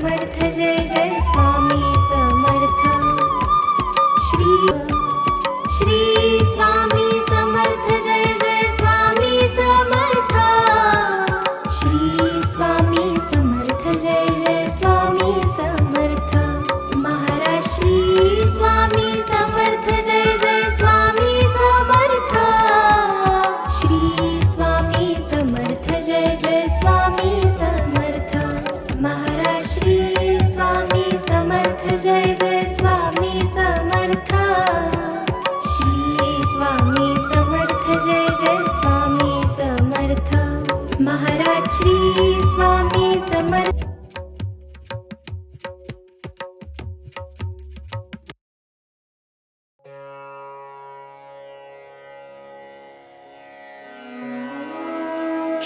समर्थ जय जय स्वामी समर्थ श्री स्वामी समर्थ जय जय स्वामी समर्थ श्री स्वामी समर्थ जय जय स्वामी समर्थ महाराज श्री स्वामी समर्थ जय जय स्वामी समर्थ श्री स्वामी समर्थ जय जय स्वामी समर्थ महाराज श्री स्वामी समर्थ जय जय स्वामी समर्थ श्री स्वामी समर्थ जय जय स्वामी समर्थ महाराज श्री स्वामी समर्थ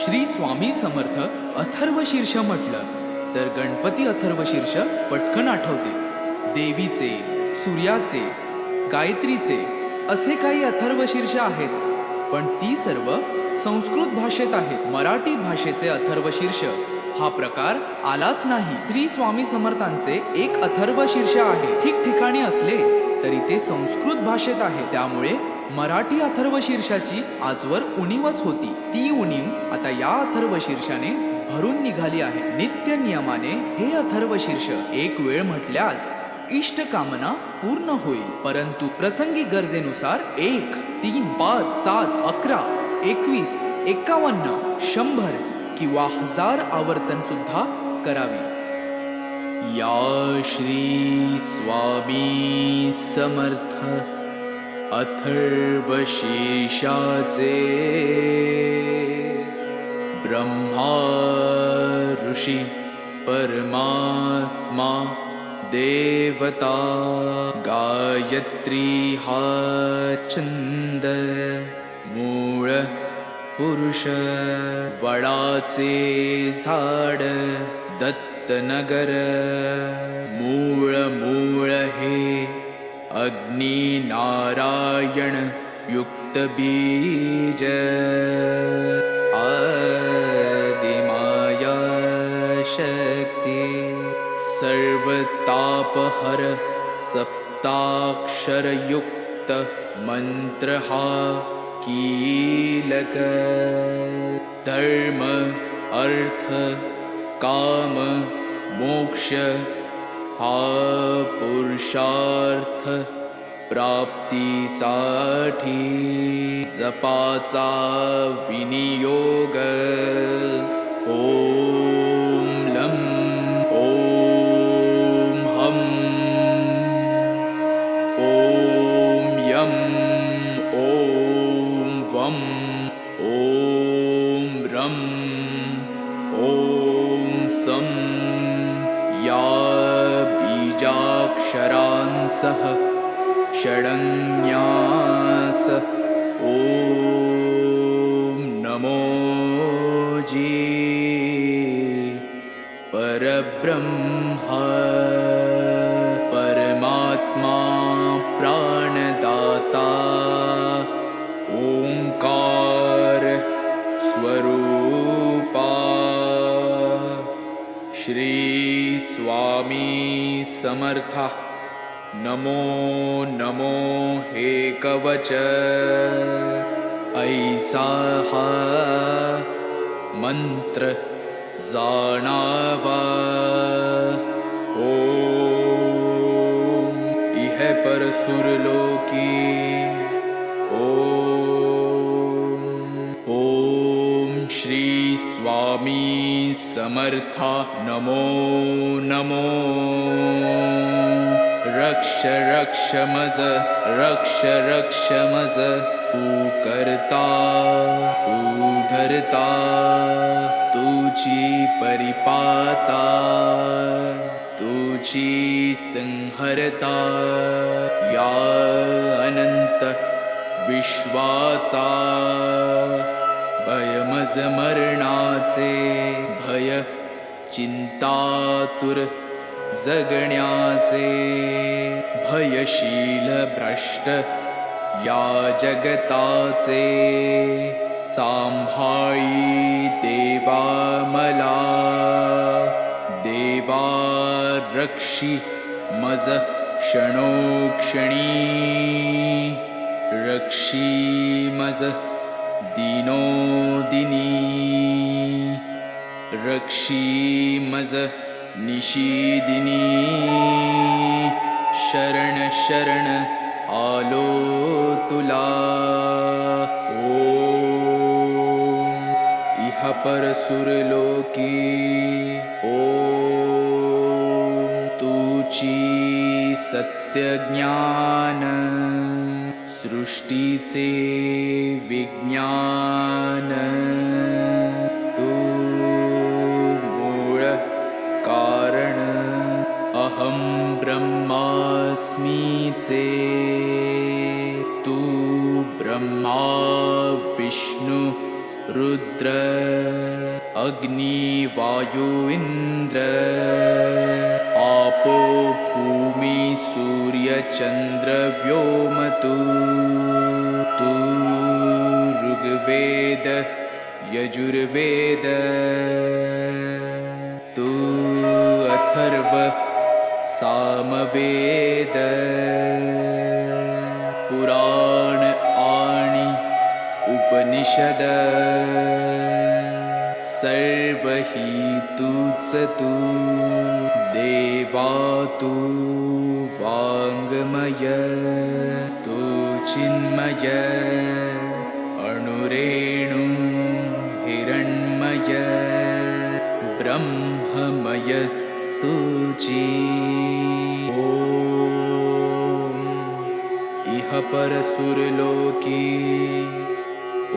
श्री स्वामी समर्थ अथर्वशीर्ष म्हटलं तर गणपती अथर्वशीर्ष पटकन आठवते. देवीचे, सूर्याचे, गायत्रीचे असे काही अथर्वशीर्ष आहेत, पण ती सर्व संस्कृत भाषेत आहेत. मराठी भाषेचे अथर्वशीर्ष हा प्रकार आलाच नाही. श्री स्वामी समर्थांचे एक अथर्वशीर्ष आहे. ठिकठिकाणी असले तरी ते संस्कृत भाषेत आहे. त्यामुळे मराठी अथर्वशीर्षाची आजवर उणीवच होती. ती उणीव आता या अथर्वशीर्षाने भरून निघाली आहे. नित्य नियमाने हे अथर्वशीर्ष एक वेळ म्हटल्यास इष्ट कामना पूर्ण होईल. परंतु प्रसंगी गरजेनुसार 1, 3, 5, 7, 11, 21, 51, 100 किंवा 1000 आवर्तन सुद्धा करावी. या श्री स्वामी समर्थ अथर्वशीर्षाचे ब्रह्मा ऋषी परमात्मा देवता गायत्री हा छंद मूळ पुरुष वडाचे झाड दत्तनगर मूळ हे अग्नि नारायण युक्त बीज आदिमाया शक्ति सर्वतापहर सप्ताक्षर युक्त मंत्र हा कीलक धर्म अर्थ काम मोक्ष हा पुरुषार्थ प्राप्तीसाठी जपाचा विनियोग. ओम लं ओम हम ओम यम ओम वम ओम रम ओम सम या बीजाक्षरांसह षडन्यास ओम नमो जी परब्रह्मा परमात्मा प्राणदाता ओंकार स्वरूपा श्री स्वामी समर्था. नमो नमो हे कवच ऐसा हा मंत्र जाणावा. ओम इह परसुरलोकी ओम श्री स्वामी समर्था. नमो नमो रक्ष रक्ष मज रक्ष रक्ष मज तू करता तू धरता तुझी परिपाता तुझी संहरता या अनंत विश्वाचा भयमज मरणाचे भय चिंतातुर जगण्याचे भयशील भ्रष्ट या जगताचे सांभाळी देवा मला देवा रक्षि मज क्षणोक्षणी रक्षि मज दिनोदिनी रक्षि मज निशिदिनी शरण शरण आलो तुला ओम इह परसुरलोकी ओम तुची सत्यज्ञान सृष्टीचे विज्ञान तू मूळ कारण अहं ब्रह्मास्मीचे तू ब्रह्मा विष्णु रुद्र अग्नि वायु इंद्र आपो भूमि सूर्य चंद्र व्योम तू ऋग्वेद यजुर्वेद तू अथर्व सामवेद पुराण आणि उपनिषद सर्व हि तूच तू देवा तू वाङ्मय तू चिन्मय अणुरेणु हिरण्मय ब्रह्ममय तुझी ओम इह परसुरलोकी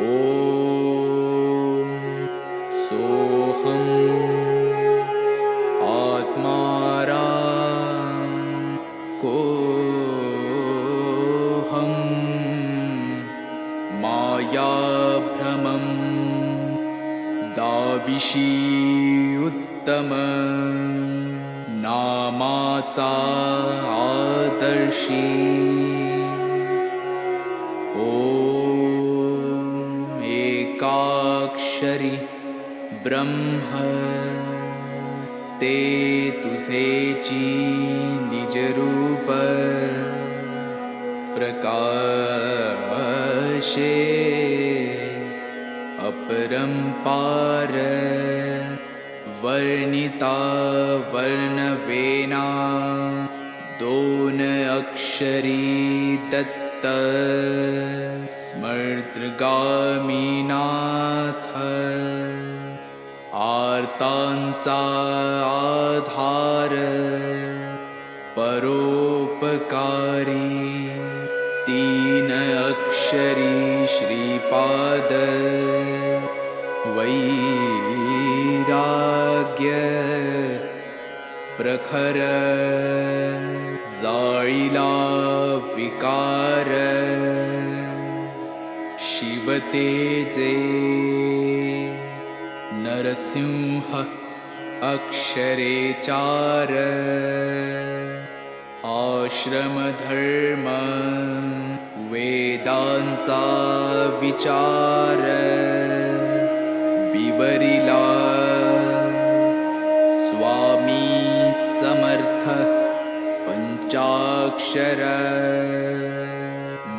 ओम सोहम आत्माराम कोहम मायाभ्रमं दाविशी उत्तम नामाचा आदर्शी ओम एकाक्षरी ब्रह्म ते तुझेची निजरूप प्रकाशे अपरंपार वर्णिता वर्णवेना दोन अक्षरी दत्त स्मर्तगामीनाथ आर्तांचा आधार परोपकारी तीन अक्षरी श्रीपाद वैराग्य प्रखर जाळीला विकार शिवतेजे नरसिंह अक्षरे चार आश्रमधर्म वेदांचा विचार विवरिला स्वामी समर्थ पंचाक्षर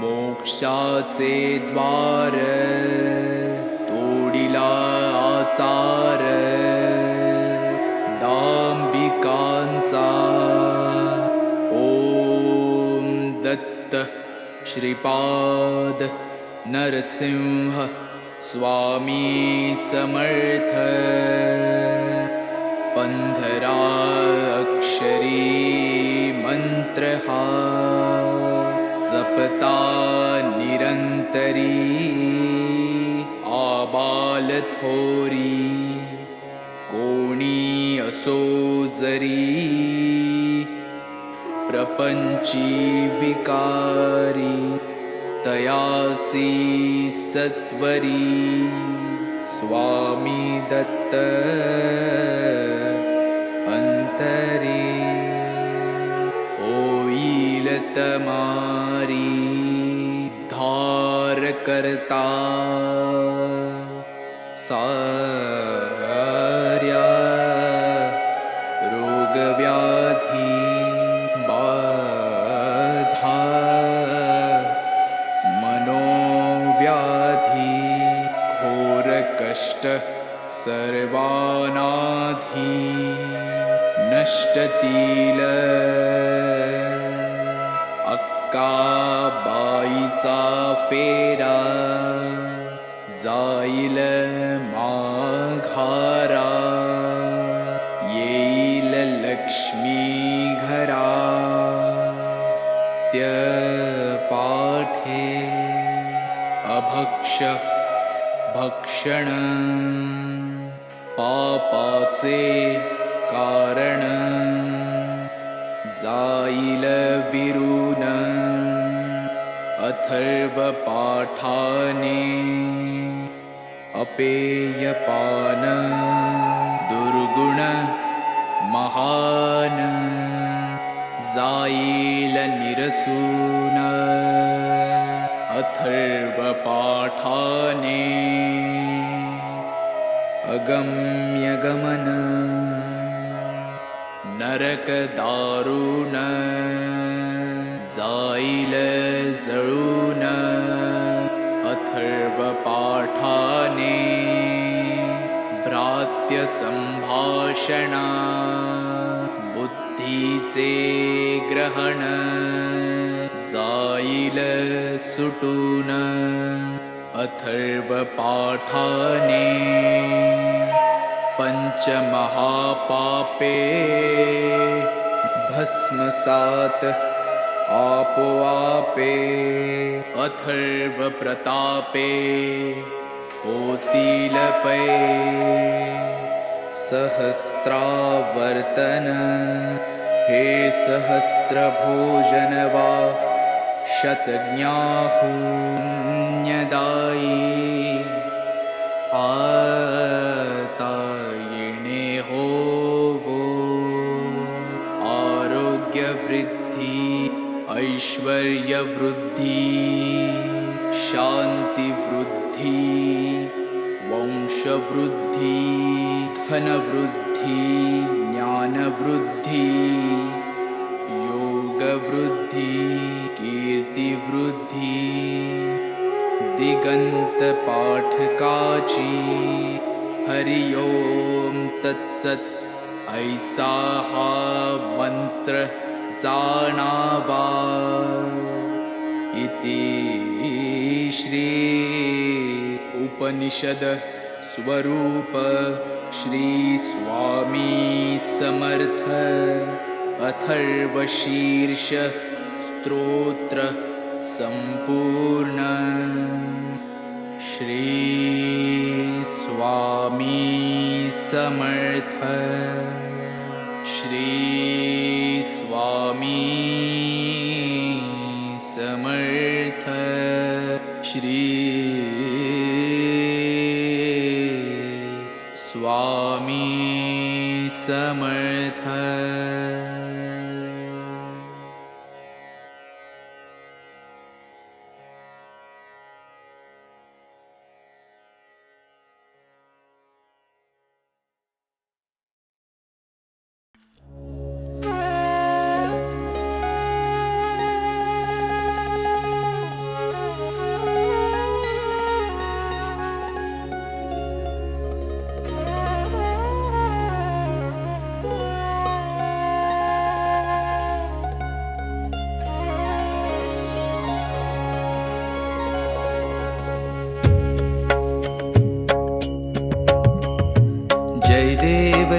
मोक्षाचे द्वार तोडिला आचार दांबिकांचा ओम दत्त श्रीपाद नरसिंह स्वामी समर्थ पंधरा अक्षरी मंत्र हा जपता निरंतरी आबाल थोरी कोणी असो जरी प्रपंची विकारी तयासी सत्वरी स्वामी दत्त अंतरी होईल तमारी धार करता सार्या रोग रोगव्याधी बाधा मनोव्याधी घोरकष्ट सर्वानाधी नष्टतील अक्काबाईचा फेरा जाईल माघारा येईल लक्ष्मी घरा पाठे अभक्ष भक्षण पापाचे कारण जाईल विरून अथर्व पाठाने अपेयपान दुर्गुण महान जाईल निरसून अथर्व पाठाने अगम्य गमन नरक दारुण जाईल जळून अथर्व पाठाने भ्रात्य संभाषणा बुद्धीचे ग्रहण जाईल सुटून अथर्व पाठाने पंचमहापापे भस्मसात आपोआपे अथर्व प्रतापे होतील पै सहस्त्रावर्तन हे सहस्त्रभोजन वा शतज्ञाहुन्यदायी आता येणे होवो आरोग्यवृद्धी ऐश्वर्यवृद्धी शान्तिवृद्धी वंशवृद्धी धनवृद्धी ज्ञानवृद्धी योगवृद्धी कीर्तिवृद्धी दिगंत पाठकाची हरि ओम तत्सत ऐसा हा मंत्र जाणावा इति श्री उपनिषद स्वरूप श्री स्वामी समर्थ अथर्वशीर्ष स्तोत्र संपूर्ण श्री स्वामी समर्थ श्री स्वामी समर्थ श्री स्वामी समर्थ।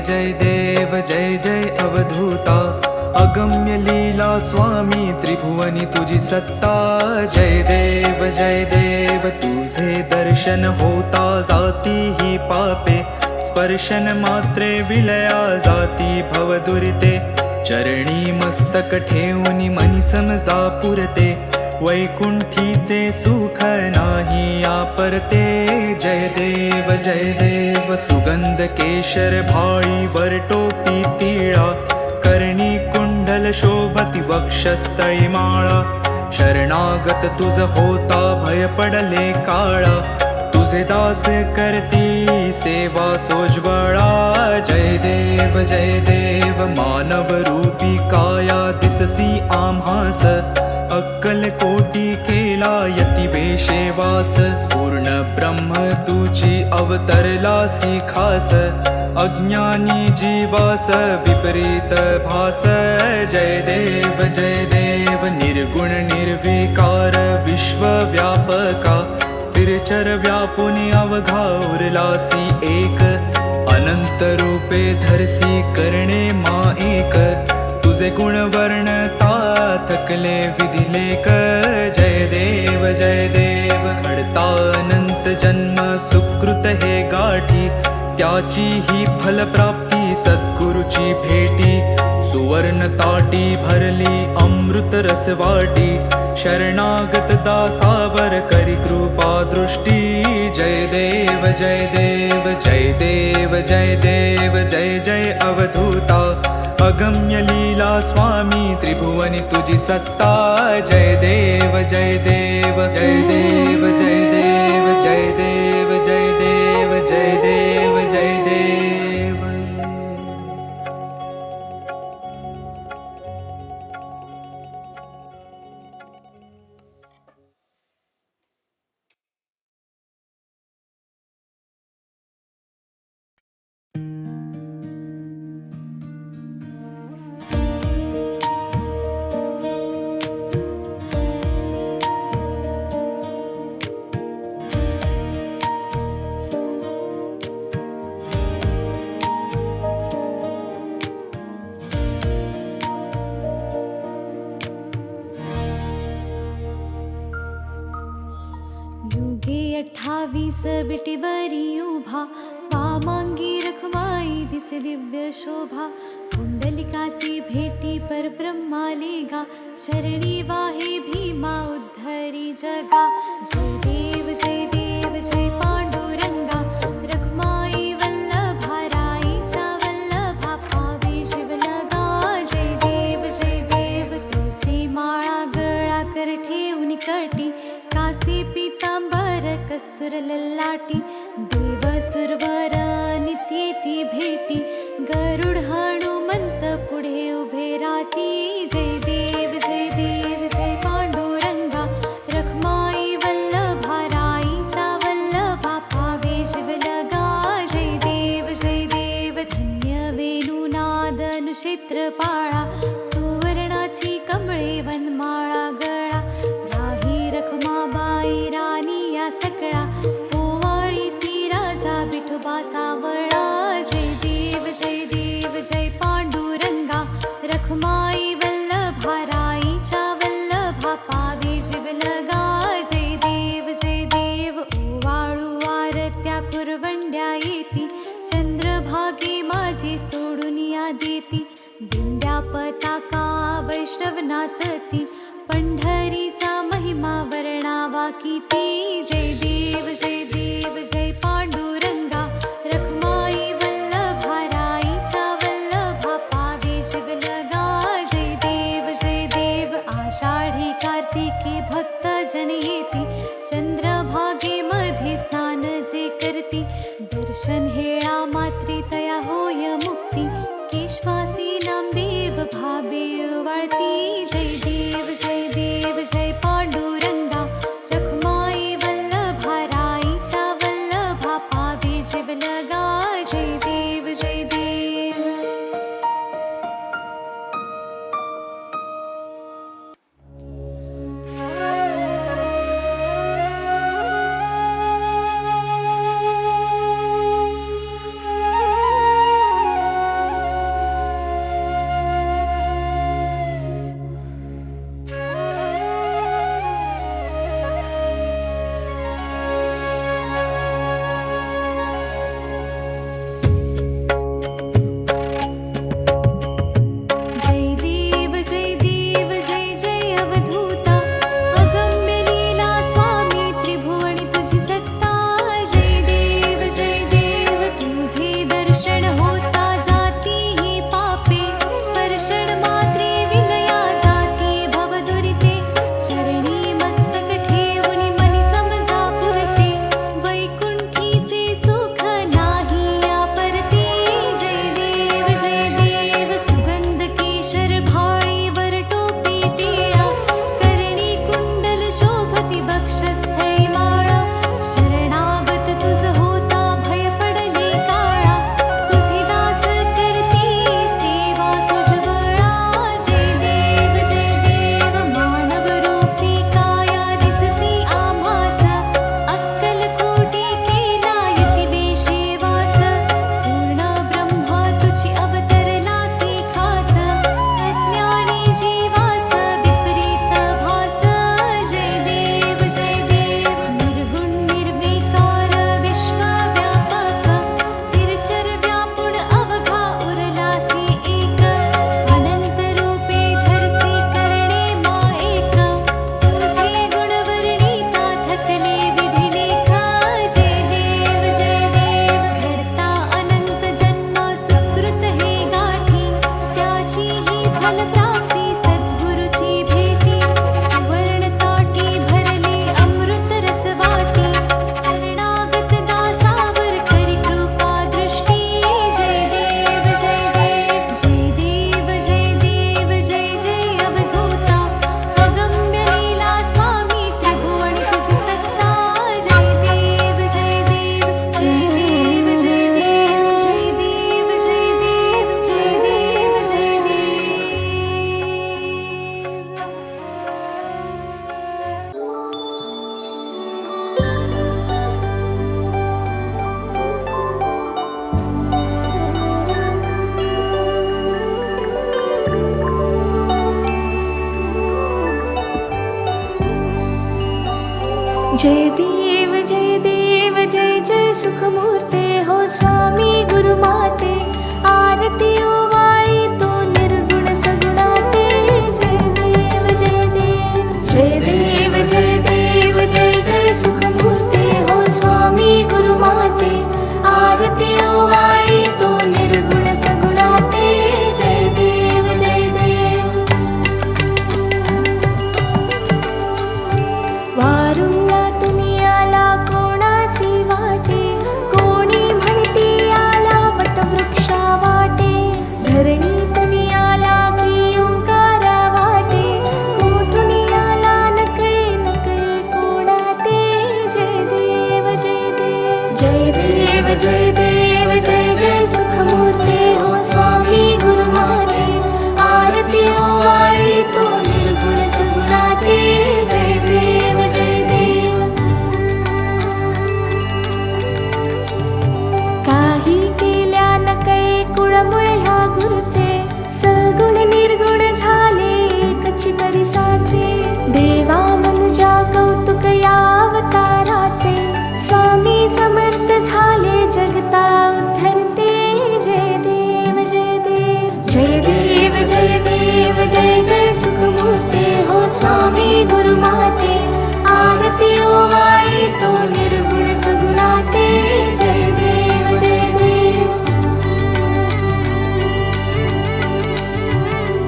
जय देव जय जय अवधूता अगम्य लीला स्वामी त्रिभुवनी तुझी सत्ता जय देव तुझे दर्शन होता जाती ही पापे स्पर्शन मात्रे विलया जाती भवदुरिते चरणी मस्तक ठेवून मनी समजा पुरते वैकुंठीचे सुख नाही आपरते जय देव सुगंध केशर भाळी वर टोपी पिळा कर्णी कुंडल शोभती वक्षस्थळी माळा शरणागत तुझ होता भय पडले काळा तुझ तुझे दास करती सेवा सोज्वळा. जय देव मानव रूपी काया दिससी आम्हास. अक्कल कोटी केला यती वेशेवास. पूर्ण ब्रह्म तुझी अवतरलासी खास. अज्ञानी जीवास विपरीत भास. जय देव निर्गुण निर्विकार विश्वव्यापका. स्थिरचर व्यापुनी अवघा उरलासी एक. अनंत रूपे धरसी करणे मा एक. तुझे गुण वर्णता थकले विधिलेख. जय देव घडता अनंत जन्म सुकृत हे गाठी. त्याची ही फलप्राप्ती सद्गुरुची भेटी. सुवर्ण ताटी भरली अमृत रसवाटी. शरणागत दासावर करी कृपा दृष्टी. जय देव जय देव जय जय अवधूता. अगम्य लीला स्वामी त्रिभुवनी तुझी सत्ता. जय देव जय देव जय देव जय देव जय देव जय देव जय देव जय देव. युगे 28 बिटीवरी उभा. वामांगी रखमाई दिसे दिव्य शोभा. कुंडलिकाची भेटी परब्रह्माले गा. चरणी वाहे भीमा उद्धरी जगा. जय देव जय पांडुरंगा. रखमाई वल्लभा राईच्या वल्लभा. पावे शिवलगा. जय देव तुळसी माळा गळा कर ठेवून कटी. कासे पीतांबर कस्तुर ललाटी. देव सुरवर नित्येती भेटी. गरुड हनुमंत पुढे उभे राती. जय देव जय पांडुरंगा. रखमाई वल्लभा राईच्या वल्लभा. पावे शिवलगा. जय देव धन्य वेणुनाद अनुक्षेत्र पाळा. सुवर्णाची कमळे वनमाळा गळा. राही रखमाबाई राणी या सकळा. ओवाळी ती राजा विठोबा सावळा. जय देव जय पांडुरंगा. रखमाई वल्लभा राईच्या वल्लभा. पावे शिवलगा. जय देव ओवाळू आरत्या कुरवंड्या येती. चंद्रभागे माझे सोडून या देती. दिंड्या पताका वैष्णव नाचती. पंढरीचा महिमा वर्णावा किती. जय देव जय पांडुरंगा. रखमाई वल्लभा राईच्या वल्लभा. पावे शिवलगा. जय देव आषाढी कार्तिके भक्त जन येती. चंद्रभागे मध्ये स्नान जे करती. दर्शन हेळा मात्रे तया होय मुक्ती. केशवासी नामदेव भावे वाळती. जय देव जय पांडुरंगा. रखमाई वल्लभा राईच्या वल्लभा. पावे शिवलगा. जय देव जय देव जय जय सुखमूर्ते हो स्वामी गुरुमाते आरती ओवाळी तो निर्गुण सगुणाते जय देव जय देव जय जय सुखमूर्ते हो स्वामी गुरुमाते आरती ओवाळी तो निर्गुण सगुणाते जय देव वारुळातून आला कोणासी वाटे कोणी म्हणती आला वटवृक्षा वाटे धरणीतून आला की ओंकारा वाटे कोठून आला नकळे नकळे कोणाते जय देव जय जय सुखमूर्ते हो स्वामी गुरुमाते आरती ओवाळी तो निर्गुण सगुणाते जय देव काही केल्या नकळे कुळमुळ ह्या गुरुचे सगुण निर्गुण झाले एकची परिसाचे देवा मनुजा कौतुक या अवताराचे स्वामी समर्थ झाले जगता उद्धरते जय देव जय जय सुखमूर्ते हो स्वामी गुरुमाते आरती ओवाळी तो निर्गुण सगुणाते जय देव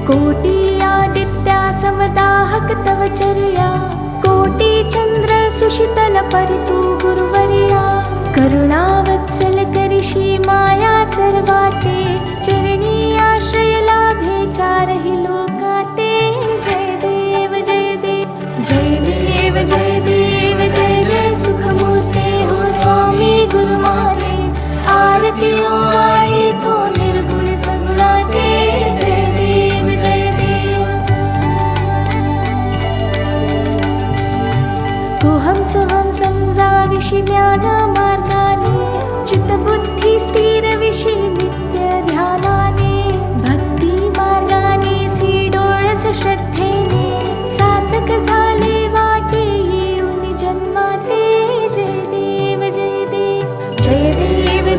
कोटी आदित्या समदाहक तव चर्या कोटी चंद्र सुशीतल परितु गुरुवर्या करुणावत्सल करिषी माया सर्वाते चरणी आश्रय लाभे चारही लोकाते जय देव जय जय सुखमूर्ते हो स्वामी गुरुमाते आरती ओवाळी तो निर्गुण सगुणाते जय देव कोहम सोहम समजाविषि ज्ञान मार्गाने चित्तबुद्धी स्थिर विषी नित्य ध्यानाने भक्ती मार्गाने सी डोळस श्रद्धेने सार्थक झाले वाटे येऊन जन्माते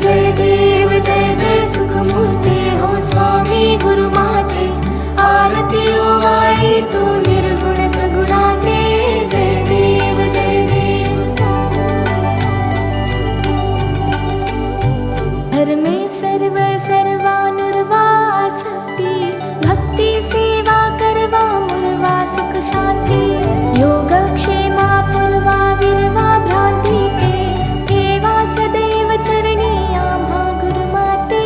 जय देव जय जय सुखमूर्ते हो स्वामी गुरुमाते आरती ओवाळी तो निर्गुण सगुणाते जय देव धर्मे सर्व सर्वानुर्वा शक्ती भक्ती सेवा करवा मुर्वा सुख शांती योगक्षेमा पूर्वा विरवा भ्रांती ते ठेवा सदैव चरणी आम्हा गुरुमाते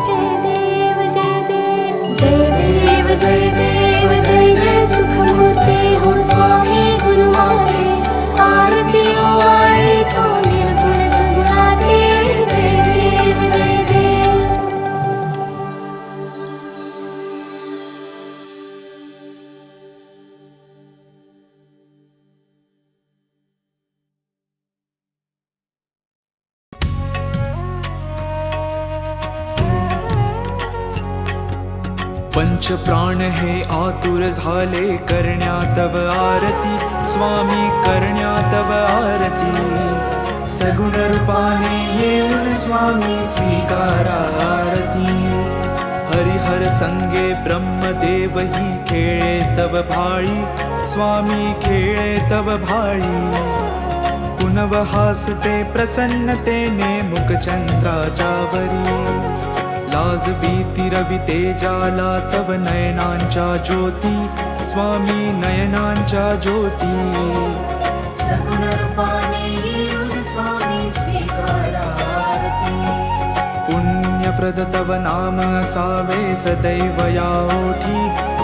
जय देव जय जय सुखमूर्ते हो स्वामी गुरुमाते आरती ओवाळी तो निर्गुण सगुणाते जय देव पंच प्राण हे आतुर झाले करण्या तव आरती स्वामी करण्या तव आरती सगुण रूपाने येऊन स्वामी स्वीकारा आरती हरिहर संगे ब्रह्मदेव ही खेळे तव भाळी स्वामी खेळे तव भाळी पुनव हासते प्रसन्नतेने मुखचंद्राच्यावरी लाज भीती रवी तेजाला तव नयनांच्या ज्योती स्वामी नयनांच्या ज्योती सगुण रूपाने येऊन स्वामी स्वीकारा आरती पुण्यप्रद तव नाम असावे सदैव या ओठी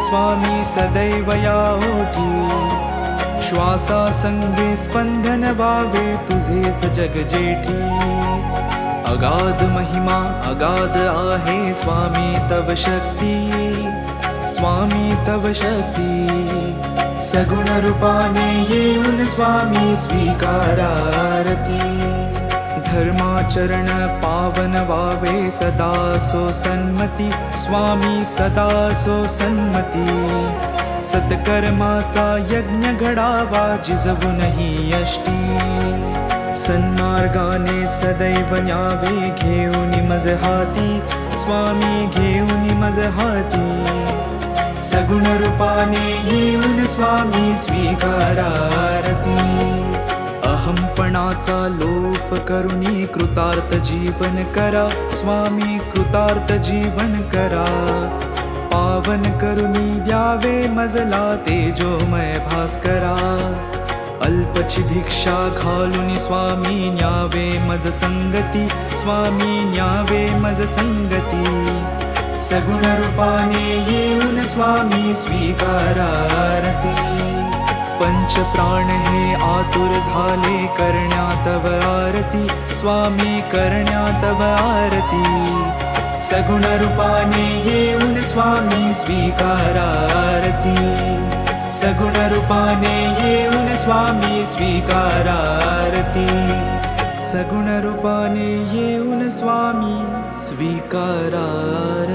स्वामी सदैव या ओठी श्वासा संगे स्पंदन व्हावे तुझेच जग जेठी अगाध महिमा अगाध आहे स्वामी तव शक्ती स्वामी तव शक्ती सगुण रूपाने येऊन स्वामी स्वीकारा आरती धर्माचरण पावन वावे सदा सो सन्मती स्वामी सदा सो सन्मती सत्कर्माचा यज्ञ घडावा जिजवूनही यष्टी सन्मार्गाने सदैव न्यावे घेऊन मज हाती स्वामी घेऊन मज हाती सगुण रूपाने येऊन स्वामी स्वीकारारती अहंपणाचा लोप करुणी कृतार्थ जीवन करा स्वामी कृतार्थ जीवन करा पावन करुणी द्यावे मजला तेजोमय भास्करा अल्पची भिक्षा घालून स्वामी न्यावे मज संगती स्वामी न्यावे मज संगती सगुण रूपाने येऊन स्वामी स्वीकारारती पंच प्राण हे आतुर झाले करण्यात तव आरती स्वामी करण्यात तव आरती सगुण रूपाने येऊन स्वामी स्वीकारारती सगुण रूपाने येऊन स्वामी स्वीकारारती सगुण रूपाने येऊन स्वामी स्वीकारारती